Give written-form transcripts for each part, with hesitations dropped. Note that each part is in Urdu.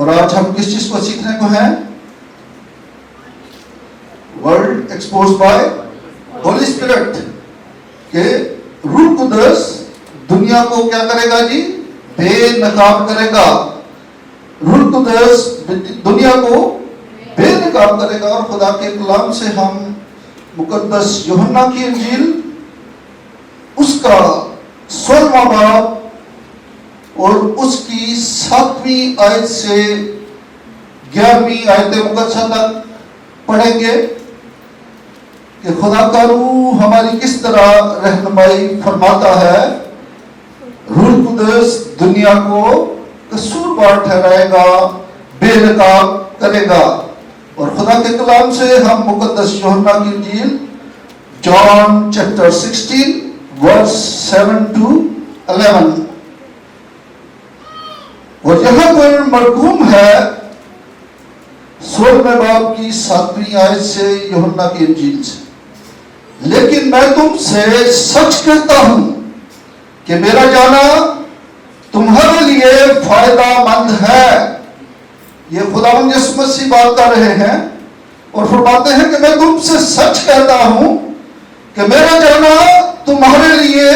اور آج ہم کس چیز کو سیکھنے کو ہیں؟ World expose by holy spirit, کہ روح قدس دنیا کو کیا کرے گا جی؟ بے نقاب کرے گا. روح قدس دنیا کو بے نقاب کرے گا. اور خدا کے کلام سے ہم مقدس یوحنا کی انجیل اس کا 16واں باب اور اس کی 7ویں آیت سے 11ویں آیت مقدسہ تک پڑھیں گے کہ خدا کا روح ہماری کس طرح رہنمائی فرماتا ہے. روح قدس دنیا کو قصوروار ٹھہرائے گا، بے نقاب کرے گا. اور خدا کے کلام سے ہم مقدس یوحنا کی انجیل جان چیپٹر 16 ورس 7 to 11 اور یہاں پر مرقوم ہے 16ویں باب کی 7ویں آیت سے یوحنا کی انجیل سے. لیکن میں تم سے سچ کہتا ہوں کہ میرا جانا تمہارے لیے فائدہ مند ہے. یہ خداوند یسوع مسیح بات کر رہے ہیں اور فرماتے ہیں کہ میں تم سے سچ کہتا ہوں کہ میرا جانا تمہارے لیے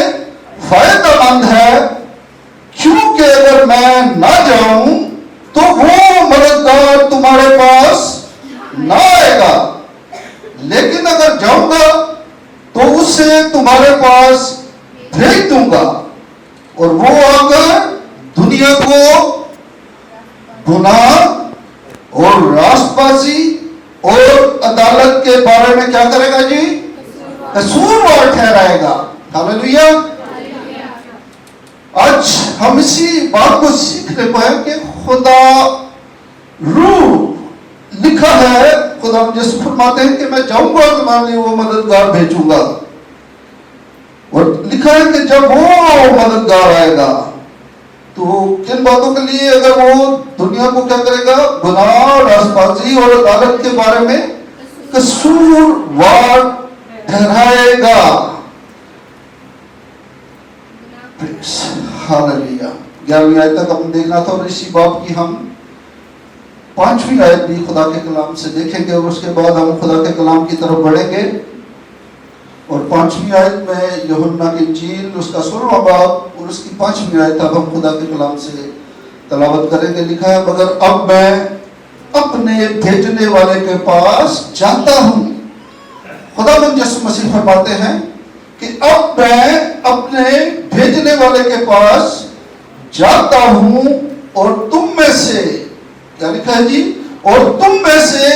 فائدہ مند ہے، کیونکہ اگر میں نہ جاؤں تو وہ مددگار تمہارے پاس نہ آئے گا، لیکن اگر جاؤں گا تو اسے تمہارے پاس بھیج دوں گا، اور وہ آ کر دنیا کو گناہ اور راست بازی اور عدالت کے بارے میں کیا کرے گا جی؟ قصوروار ٹھہرائے گا. ہاللیلویا. آج ہم اسی بات کو سیکھنے پائے کہ خدا روح لکھا ہے، خدا مجھے فرماتے ہیں کہ میں جاؤں گا تمہارے لیے وہ مددگار بھیجوں گا. اور لکھا ہے کہ جب وہ مددگار آئے گا تو کن باتوں کے لیے؟ اگر وہ دنیا کو کیا کرے گا؟ گناہ، راست بازی اور عدالت کے بارے میں قصوروار ٹھہرائے گا. ہاللیلویا. 11ویں آیت تک ہم دیکھنا تھا اور اسی باب کی ہم 5ویں آیت بھی خدا کے کلام سے دیکھیں گے اور اس کے بعد ہم خدا کے کلام کی طرف بڑھیں گے. اور 5ویں آیت میں یوحنا کی انجیل اس کا 16واں باب اور اس کی 5ویں آیت اب ہم خدا کے کلام سے تلاوت کریں گے. لکھا ہے مگر اب میں اپنے بھیجنے والے کے پاس جاتا ہوں. خداوند یسوع مسیح فرماتے ہیں کہ اب میں اپنے بھیجنے والے کے پاس جاتا ہوں اور تم میں سے کیا لکھا ہے جی؟ اور تم میں سے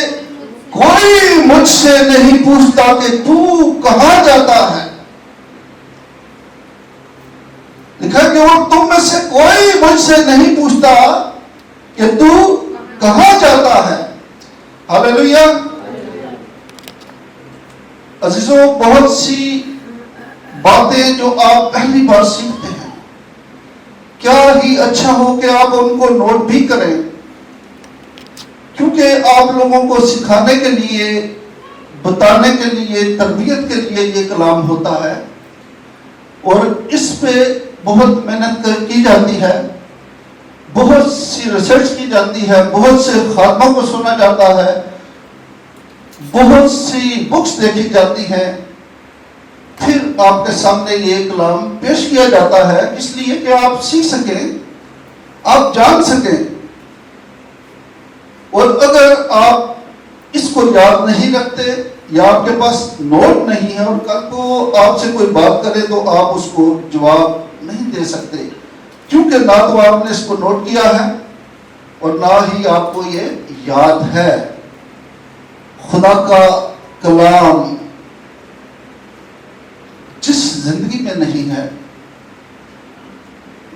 کوئی مجھ سے نہیں پوچھتا کہ تو کہاں جاتا ہے. لکھا کہ اور تم میں سے کوئی مجھ سے نہیں پوچھتا کہ تو کہاں جاتا ہے. ہاللیلویا. عزیزوں، بہت سی باتیں جو آپ پہلی بار سیکھتے ہیں، کیا ہی اچھا ہو کہ آپ ان کو نوٹ بھی کریں، کیونکہ آپ لوگوں کو سکھانے کے لیے، بتانے کے لیے، تربیت کے لیے یہ کلام ہوتا ہے اور اس پہ بہت محنت کی جاتی ہے، بہت سی ریسرچ کی جاتی ہے، بہت سے خادموں کو سنا جاتا ہے، بہت سی بکس دیکھی جاتی ہیں، پھر آپ کے سامنے یہ کلام پیش کیا جاتا ہے اس لیے کہ آپ سیکھ سکیں، آپ جان سکیں. اور اگر آپ اس کو یاد نہیں رکھتے یا آپ کے پاس نوٹ نہیں ہے اور کل کو آپ سے کوئی بات کرے تو آپ اس کو جواب نہیں دے سکتے، کیونکہ نہ تو آپ نے اس کو نوٹ کیا ہے اور نہ ہی آپ کو یہ یاد ہے. خدا کا کلام جس زندگی میں نہیں ہے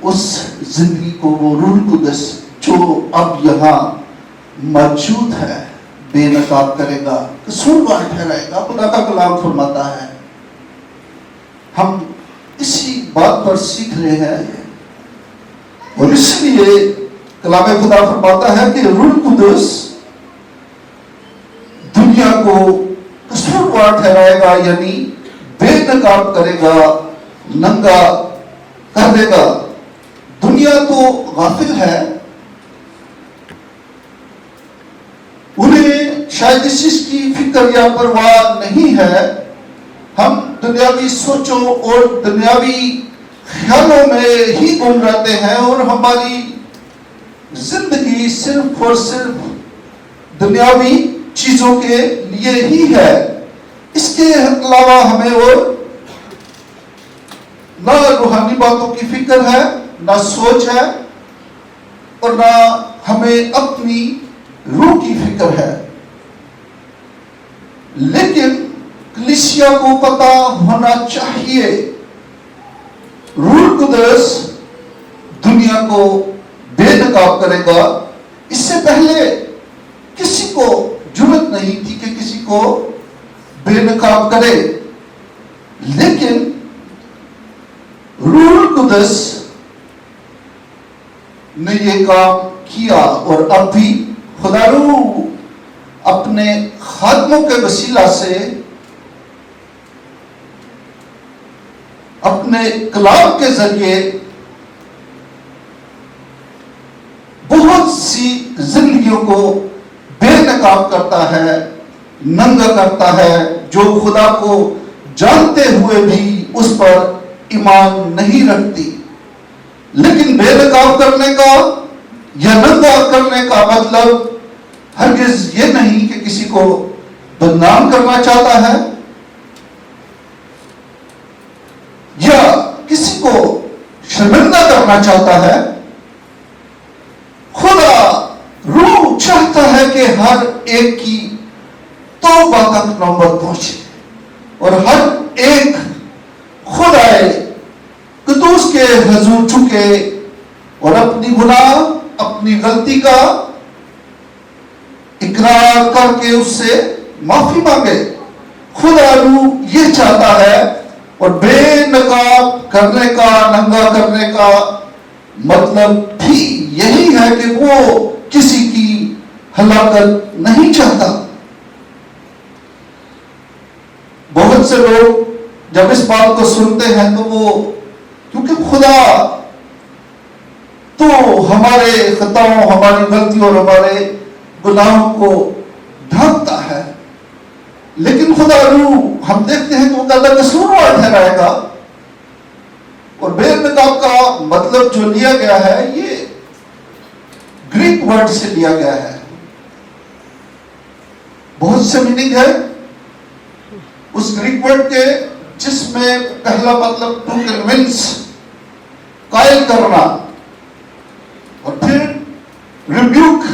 اس زندگی کو وہ روح القدس جو اب یہاں موجود ہے بے نقاب کرے گا، قصوروار ٹھہرائے گا. خدا کا کلام فرماتا ہے. ہم اسی بات پر سیکھ رہے ہیں اور اس لیے کلام خدا فرماتا ہے کہ روح القدس دنیا کو قصوروار ٹھہرائے گا، یعنی بے نقاب کرے گا، ننگا کر دے گا. دنیا تو غافل ہے شاید اس چیز کی فکر یا پرواہ نہیں ہے. ہم دنیاوی سوچوں اور دنیاوی خیالوں میں ہی گم رہتے ہیں اور ہماری زندگی صرف اور صرف دنیاوی چیزوں کے لیے ہی ہے. اس کے علاوہ ہمیں اور نہ روحانی باتوں کی فکر ہے، نہ سوچ ہے، اور نہ ہمیں اپنی روح کی فکر ہے. لیکن کلیسیا کو پتہ ہونا چاہیے روح القدس دنیا کو بے نقاب کرے گا. اس سے پہلے کسی کو جرأت نہیں تھی کہ کسی کو بے نقاب کرے، لیکن روح القدس نے یہ کام کیا. اور اب بھی خدا روح اپنے خادموں کے وسیلہ سے اپنے کلام کے ذریعے بہت سی زندگیوں کو بے نقاب کرتا ہے، ننگا کرتا ہے، جو خدا کو جانتے ہوئے بھی اس پر ایمان نہیں رکھتی. لیکن بے نقاب کرنے کا یا ننگا کرنے کا مطلب ہرگز یہ نہیں کہ کسی کو بدنام کرنا چاہتا ہے یا کسی کو شرمندہ کرنا چاہتا ہے. خدا روح چاہتا ہے کہ ہر ایک کی توبہ تک نوبت پہنچے اور ہر ایک خدا قدوس کے حضور جھکے اور اپنی گناہ، اپنی غلطی کا اقرار کر کے اس سے معافی مانگے. خدا روح یہ چاہتا ہے. اور بے نقاب کرنے کا، ننگا کرنے کا مطلب بھی یہی ہے کہ وہ کسی کی ہلاکت نہیں چاہتا. بہت سے لوگ جب اس بات کو سنتے ہیں تو وہ، کیونکہ خدا تو ہمارے خطاؤں، ہماری غلطیوں اور ہمارے گناہوں کو ڈھانپتا ہے، لیکن خدا روح ہم دیکھتے ہیں کہ وہ کہتا ہے قصوروار ٹھہرائے گا. اور بے نقاب کا مطلب جو لیا گیا ہے یہ گریک ورڈ سے لیا گیا ہے. بہت سے میننگ ہے اس گریک ورڈ کے، جس میں پہلا مطلب ٹو کنونس، قائل کرنا، اور پھر ریبیوک،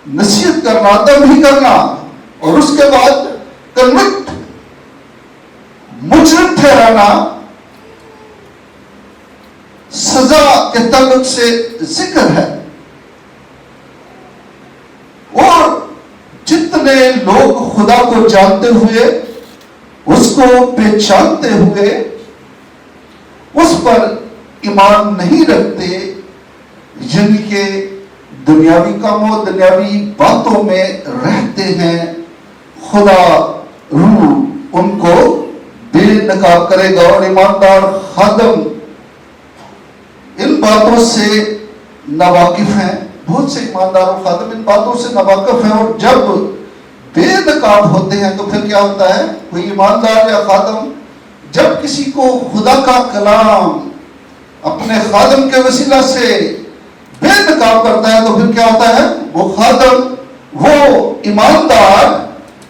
نصیحت کرنا، تنبیہ کرنا، اور اس کے بعد کنوکٹ، مجرم ٹھہرانا، سزا کے تعلق سے ذکر ہے. اور جتنے لوگ خدا کو جانتے ہوئے، اس کو پہچانتے ہوئے اس پر ایمان نہیں رکھتے، یعنی کہ دنیاوی کاموں، دنیاوی باتوں میں رہتے ہیں، خدا روح ان کو بے نقاب کرے گا. اور ایماندار خادم ان باتوں سے ناواقف ہیں. بہت سے ایماندار خادم ان باتوں سے ناواقف ہیں، اور جب بے نقاب ہوتے ہیں تو پھر کیا ہوتا ہے؟ کوئی ایماندار یا خادم جب کسی کو خدا کا کلام اپنے خادم کے وسیلہ سے بے نقاب کرتا ہے تو پھر کیا ہوتا ہے؟ وہ خادم، وہ ایماندار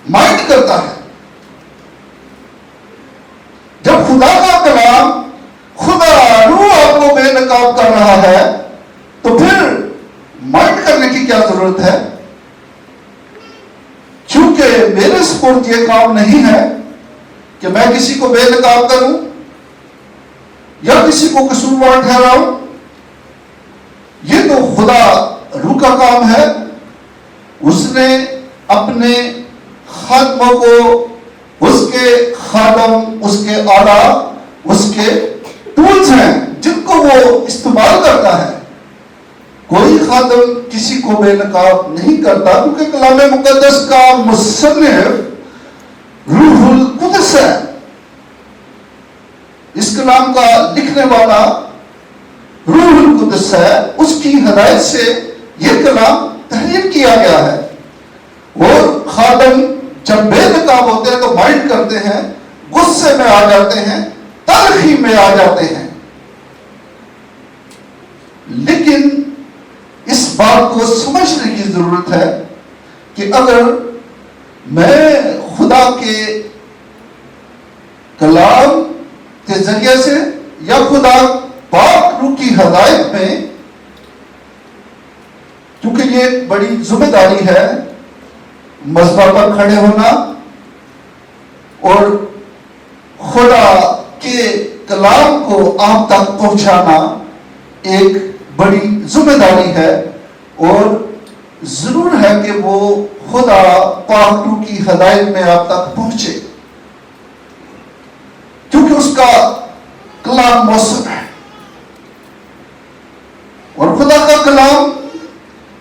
مائنڈ کرتا ہے. جب خدا کا کلام، خدا روح آپ کو بے نقاب کر رہا ہے تو پھر مائنڈ کرنے کی کیا ضرورت ہے؟ کیونکہ میرے سپرد یہ کام نہیں ہے کہ میں کسی کو بے نقاب کروں یا کسی کو قصوروار ٹھہراؤں. یہ تو خدا روح کا کام ہے. اس نے اپنے خادموں کو، اس کے خادم، اس کے آلہ، اس کے ٹولز ہیں جن کو وہ استعمال کرتا ہے. کوئی خادم کسی کو بے نقاب نہیں کرتا، کیونکہ کلام مقدس کا مصنف روح القدس ہے. اس کلام کا لکھنے والا روح القدس ہے. اس کی ہدایت سے یہ کلام تحریر کیا گیا ہے. اور خادم جب بے نقاب ہوتے ہیں تو مائنڈ کرتے ہیں، غصے میں آ جاتے ہیں، تلخی میں آ جاتے ہیں. لیکن اس بات کو سمجھنے کی ضرورت ہے کہ اگر میں خدا کے کلام کے ذریعے سے یا خدا پاک روح کی ہدایت میں، کیونکہ یہ ایک بڑی ذمہ داری ہے، مذہب پر کھڑے ہونا اور خدا کے کلام کو آپ تک پہنچانا ایک بڑی ذمہ داری ہے، اور ضرور ہے کہ وہ خدا پاک روح کی ہدایت میں آپ تک پہنچے، کیونکہ اس کا کلام موثر ہے. اور خدا کا کلام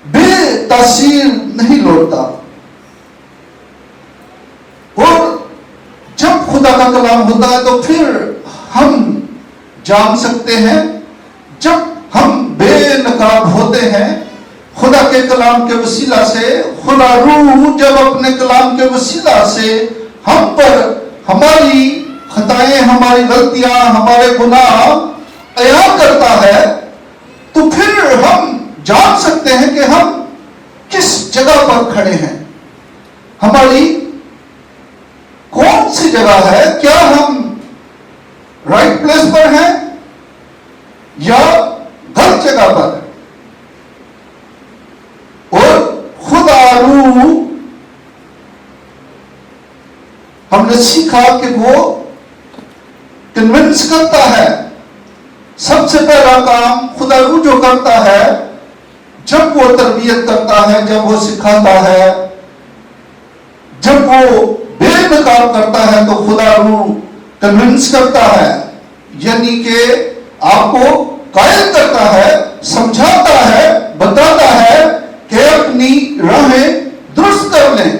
بے تاثیر نہیں لوٹتا. اور جب خدا کا کلام ہوتا ہے تو پھر ہم جان سکتے ہیں، جب ہم بے نقاب ہوتے ہیں خدا کے کلام کے وسیلہ سے، خدا روح جب اپنے کلام کے وسیلہ سے ہم پر ہماری خطائیں، ہماری غلطیاں، ہمارے گناہ عیاں کرتا ہے، تو پھر ہم جان سکتے ہیں کہ ہم کس جگہ پر کھڑے ہیں، ہماری کون سی جگہ ہے، کیا ہم رائٹ پلیس پر ہیں یا غلط جگہ پر. اور خدا روح ہم نے سیکھا کہ وہ کنونس کرتا ہے. سب سے پہلا کام خدا روح جو کرتا ہے جب وہ تربیت کرتا ہے، جب وہ سکھاتا ہے، جب وہ بے نقاب کرتا ہے تو خدا روح کنونس کرتا ہے، یعنی کہ آپ کو قائل کرتا ہے، سمجھاتا ہے، بتاتا ہے کہ اپنی راہیں درست کر لیں.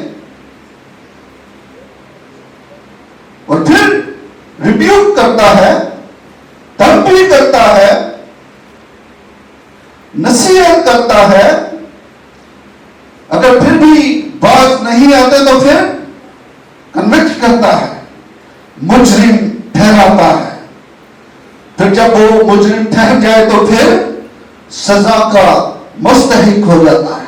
اور پھر ریبیوک کرتا ہے، تنبیہ کرتا ہے، نصیحت کرتا ہے. اگر پھر بھی بات نہیں آتے تو پھر کنوکٹ کرتا ہے، مجرم ٹھہراتا ہے. پھر جب وہ مجرم ٹھہر جائے تو پھر سزا کا مستحق ہو جاتا ہے.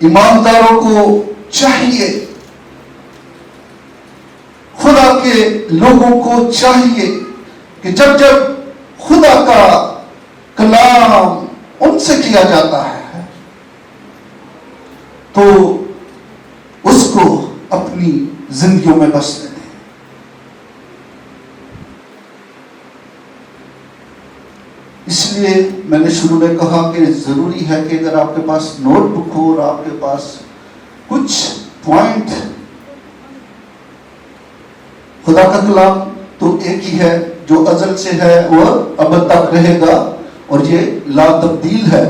ایمانداروں کو چاہیے، خدا کے لوگوں کو چاہیے کہ جب جب خدا کا کلام ان سے کیا جاتا ہے تو اس کو اپنی زندگیوں میں بسنے دیں. اس لیے میں نے شروع میں کہا کہ ضروری ہے کہ اگر آپ کے پاس نوٹ بک ہو اور آپ کے پاس کچھ پوائنٹ، خدا کا کلام تو ایک ہی ہے جو ازل سے ہے، وہ ابد تک رہے گا اور یہ لا تبدیل ہے.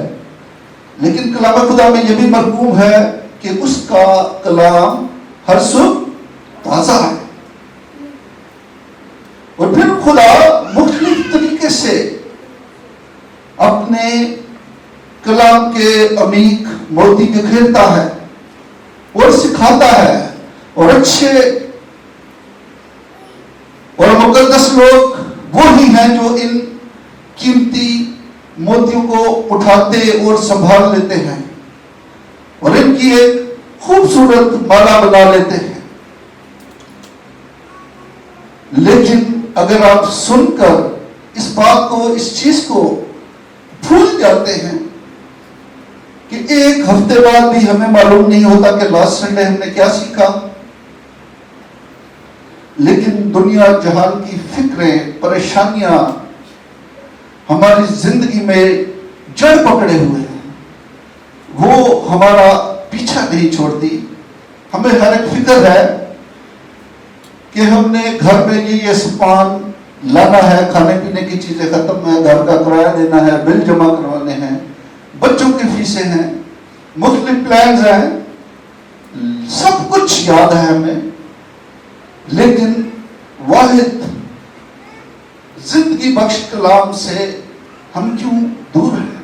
لیکن کلام خدا میں یہ بھی مرغوب ہے کہ اس کا کلام ہر صبح تازہ ہے. اور پھر خدا مختلف طریقے سے اپنے کلام کے عمیق موتی بکھیرتا ہے اور سکھاتا ہے. اور اچھے اور مقدس لوگ وہی ہیں جو ان قیمتی موتیوں کو اٹھاتے اور سنبھال لیتے ہیں اور ان کی ایک خوبصورت مالا بنا لیتے ہیں. لیکن اگر آپ سن کر اس بات کو، اس چیز کو بھول جاتے ہیں کہ ایک ہفتے بعد بھی ہمیں معلوم نہیں ہوتا کہ لاسٹ سنڈے ہم نے کیا سیکھا، لیکن دنیا جہان کی فکریں، پریشانیاں ہماری زندگی میں جڑ پکڑے ہوئے ہیں، وہ ہمارا پیچھا نہیں چھوڑتی. ہمیں ہر ایک فکر ہے کہ ہم نے گھر میں یہ سامان لانا ہے، کھانے پینے کی چیزیں ختم ہے، گھر کا کرایہ دینا ہے، بل جمع کروانے ہیں، بچوں کی فیسیں ہیں، مختلف پلانز ہیں، سب کچھ یاد ہے ہمیں. لیکن واحد زندگی بخش کلام سے ہم کیوں دور ہیں؟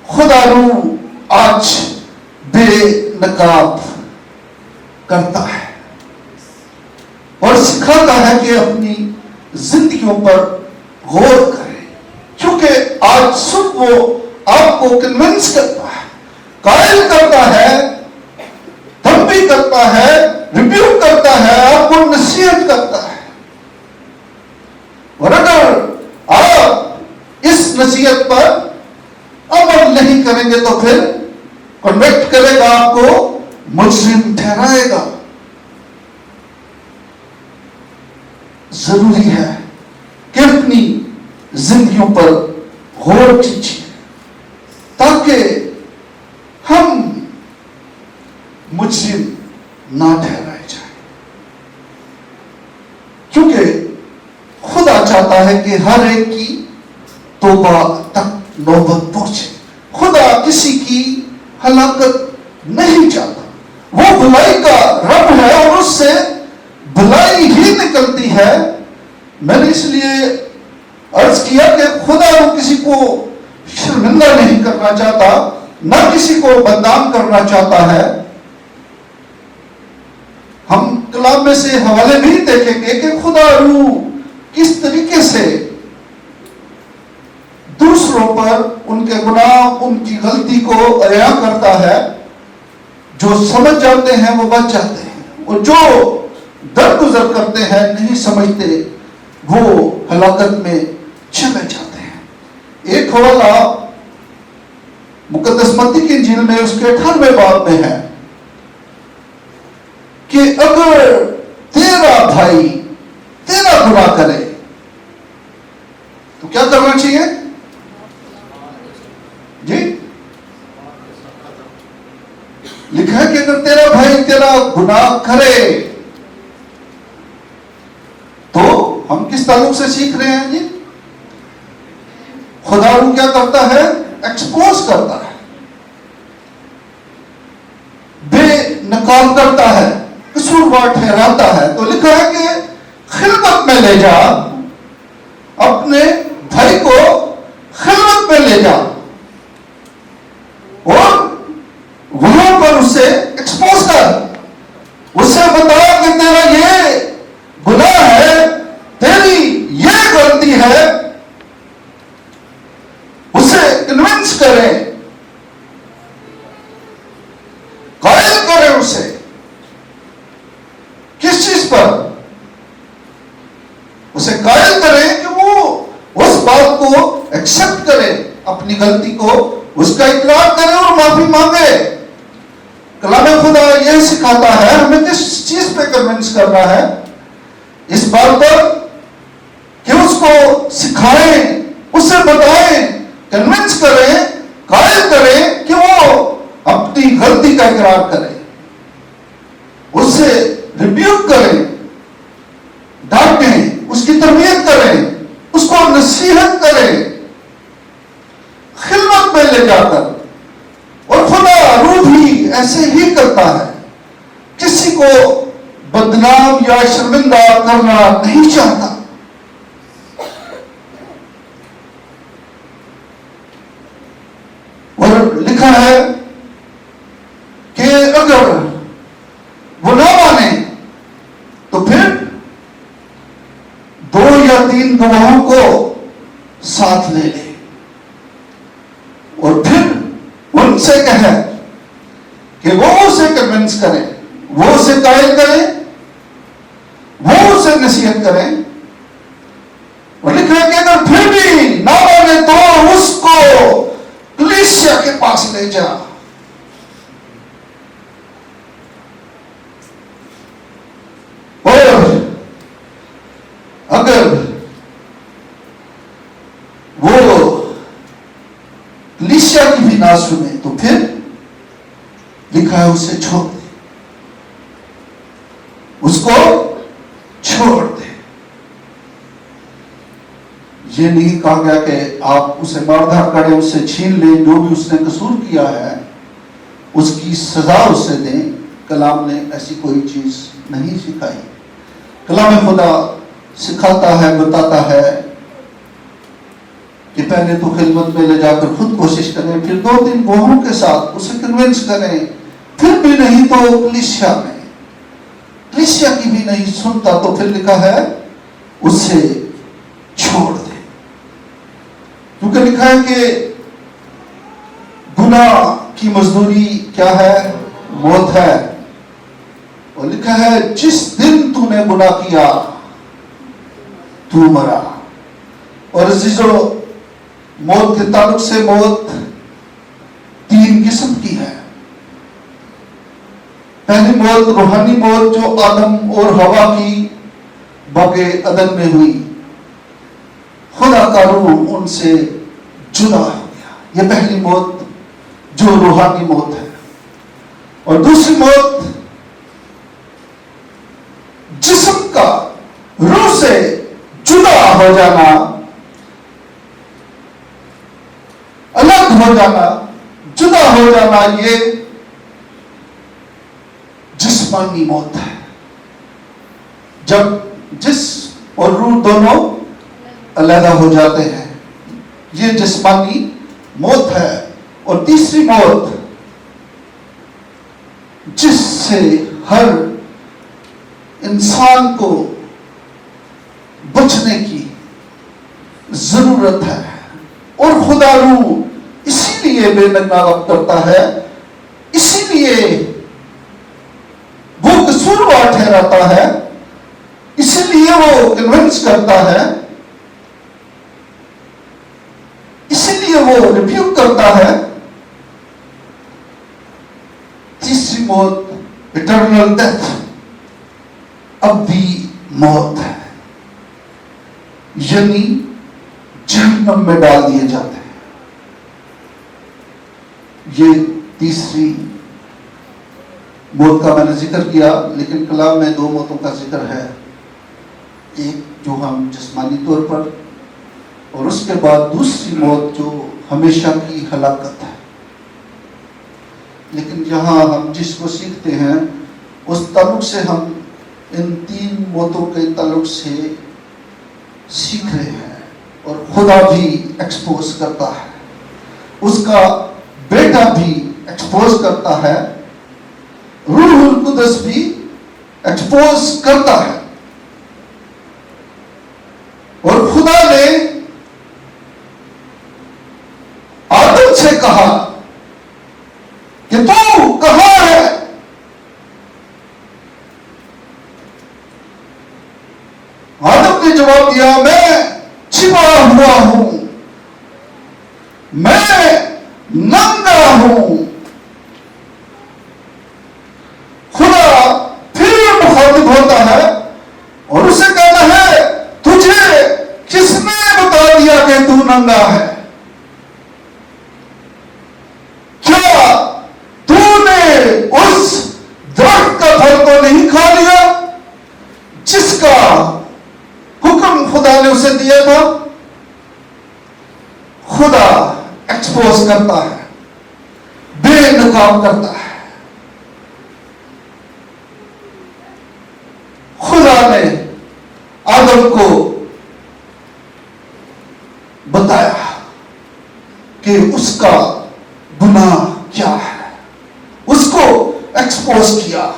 خدا روح آج بے نقاب کرتا ہے اور سکھاتا ہے کہ اپنی زندگیوں پر غور کریں، کیونکہ آج صبح وہ آپ کو کنونس کرتا ہے، قائل کرتا ہے، تنبیہ کرتا ہے، ریبیوک کرتا ہے، آپ کو نصیحت کرتا ہے. اور اگر آپ اس نصیحت پر عمل نہیں کریں گے تو پھر کنوکٹ کرے گا، آپ کو مجرم ٹھہرائے گا. ضروری ہے کہ اپنی زندگیوں پر غور کیجیے تاکہ ہم مجرم نہ ٹھہرائے جائیں. کیونکہ خدا چاہتا ہے کہ ہر ایک کی توبہ تک نوبت پہنچے. خدا کسی کی ہلاکت نہیں چاہتا. وہ بھلائی کا رب ہے اور اس سے بھلائی ہی نکلتی ہے. میں نے اس لیے عرض کیا کہ خدا وہ کسی کو شرمندہ نہیں کرنا چاہتا، نہ کسی کو بدنام کرنا چاہتا ہے. ہم کلام میں سے حوالے بھی دیکھیں گے کہ خدا روح کس طریقے سے دوسروں پر ان کے گناہ، ان کی غلطی کو عیاں کرتا ہے. جو سمجھ جاتے ہیں وہ بچ جاتے ہیں، اور جو درگزر کرتے ہیں نہیں سمجھتے وہ ہلاکت میں چلے جاتے ہیں. ایک حوالہ مقدس متی کی انجیل میں اس کے 18ویں باب میں ہے کہ اگر تیرا بھائی تیرا گناہ کرے تو کیا کرنا چاہیے؟ جی لکھا ہے کہ اگر تیرا بھائی تیرا گناہ کرے تو ہم کس تعلق سے سیکھ رہے ہیں؟ جی خدا روح کیا کرتا ہے؟ ایکسپوز کرتا ہے، بے نقاب کرتا ہے، قصوروار ٹھہراتا ہے. تو لکھا ہے کہ خلوت میں لے جا، اپنے بھائی کو خلوت میں لے جا اور وہاں پر اسے ایکسپوز کر، اسے بتا کہ تیرا یہ گناہ ہے، تیری یہ غلطی ہے. اسے کنونس کرے، قائل کرے اسے. کس چیز پر؟ اسے قائل کرے کہ وہ اس بات کو ایکسپٹ کرے، اپنی غلطی کو اس کا اقرار کرے اور معافی مانگے. کلام خدا یہ سکھاتا ہے ہمیں کس چیز پہ کنونس کر رہا ہے؟ اس بات پر کہ اس کو سکھائیں، اسے بتائیں، کنونس کریں، قائل کریں کہ وہ اپنی غلطی کا اقرار کرے، اسے ریبیوک کریں، ڈانٹیں، اس کی تربیت کریں، اس کو نصیحت کریں خلوت میں لے جا کر. اور خدا روح بھی ایسے ہی کرتا ہے، کسی کو بدنام یا شرمندہ کرنا نہیں چاہتا. اور لکھا ہے کہ اگر وہ نہ مانے تو پھر 2 یا 3 گواہوں کو ساتھ لے لے اور پھر ان سے کہے کہ وہ اسے کنونس کریں، وہ اسے قائل کریں، وہ اسے نصیحت کریں. اور لکھ رہے کہ اگر پھر بھی نہ مانے تو اس کو کلیسیا کے پاس لے جا. اور اگر وہ کلیسیا کی بھی نہ سنے تو پھر لکھا ہے اسے چھوڑ دے، اس کو چھوڑ دے. یہ نہیں کہا گیا کہ آپ اسے مار دھاڑ کریں، اس سے چھین لیں، جو بھی اس نے قصور کیا ہے اس کی سزا اسے دیں. کلام نے ایسی کوئی چیز نہیں سکھائی. کلام خدا سکھاتا ہے، بتاتا ہے کہ پہلے تو خلوت میں لے جا کر خود کوشش کریں، پھر 2-3 گواہوں کے ساتھ اسے کنونس کریں، پھر بھی نہیں تو کلیسیا میں، کلیسیا کی بھی نہیں سنتا تو پھر لکھا ہے اسے چھوڑ دیں، کیونکہ لکھا ہے کہ گناہ کی مزدوری کیا ہے؟ موت ہے، اور لکھا ہے جس دن تو نے گناہ کیا تو مرا۔ اور عزیزو، موت کے تعلق سے موت 3 قسم کی ہے۔ پہلی موت روحانی موت جو آدم اور حوا کی باغ عدن میں ہوئی، خدا کا روح ان سے جدا ہو گیا، یہ پہلی موت جو روحانی موت ہے۔ اور دوسری موت جسم کا روح سے جدا ہو جانا، الگ ہو جانا، جدا ہو جانا، یہ جسمانی موت ہے، جب جسم اور روح دونوں علیحدہ ہو جاتے ہیں، یہ جسمانی موت ہے۔ اور تیسری موت جس سے ہر انسان کو بچنے کی ضرورت ہے، اور خدا روح اسی لیے بے نقاب کرتا ہے، اسی لیے وہ قصوروار ٹھہراتا ہے، اسی لیے وہ کنونس کرتا ہے، اسی لیے وہ ریبیوک کرتا ہے۔ تیسری موت اٹرنل ڈیتھ، ابدی موت ہے، یعنی جہنم میں ڈال دیے جاتے ہیں۔ یہ تیسری موت کا میں نے ذکر کیا، لیکن کلام میں 2 موتوں کا ذکر ہے، ایک جو ہم جسمانی طور پر، اور اس کے بعد دوسری موت جو ہمیشہ کی ہلاکت ہے۔ لیکن یہاں ہم جس کو سیکھتے ہیں اس تعلق سے ہم ان 3 موتوں کے تعلق سے سیکھ رہے ہیں، اور خدا بھی ایکسپوز کرتا ہے، اس کا بیٹا بھی ایکسپوز کرتا ہے، روح القدس بھی ایکسپوز کرتا ہے۔ اور خدا نے آدم سے کہا کہ تو کہاں ہے؟ آدم نے جواب دیا، میں چھپا ہوا ہوں، میں ننگا ہوں۔ خدا پھر مخاطب ہوتا ہے اور اسے کہتا ہے، تجھے کس نے بتا دیا کہ تو ننگا ہے؟ کیا تو نے اس درخت کا پھل تو نہیں کھا لیا جس کا حکم خدا نے اسے دیا تھا؟ خدا ایکسپوز کرتا ہے، بے نقاب کرتا ہے۔ خدا نے آدم کو بتایا کہ اس کا گناہ کیا ہے، اس کو ایکسپوز کیا۔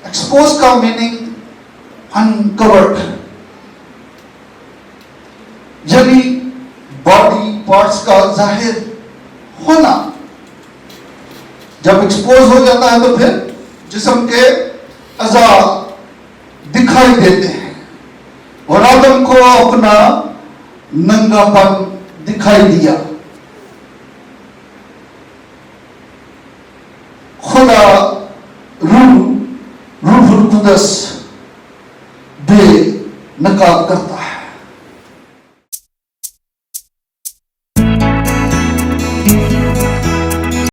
ایکسپوز کا میننگ انکورڈ، یعنی باڈی پارٹس کا ظاہر ہونا۔ جب ایکسپوز ہو جاتا ہے تو پھر جسم کے اعضاء دکھائی دیتے ہیں، اور آدم کو اپنا ننگا پن دکھائی دیا۔ خدا روح القدس بے نقاب کرتا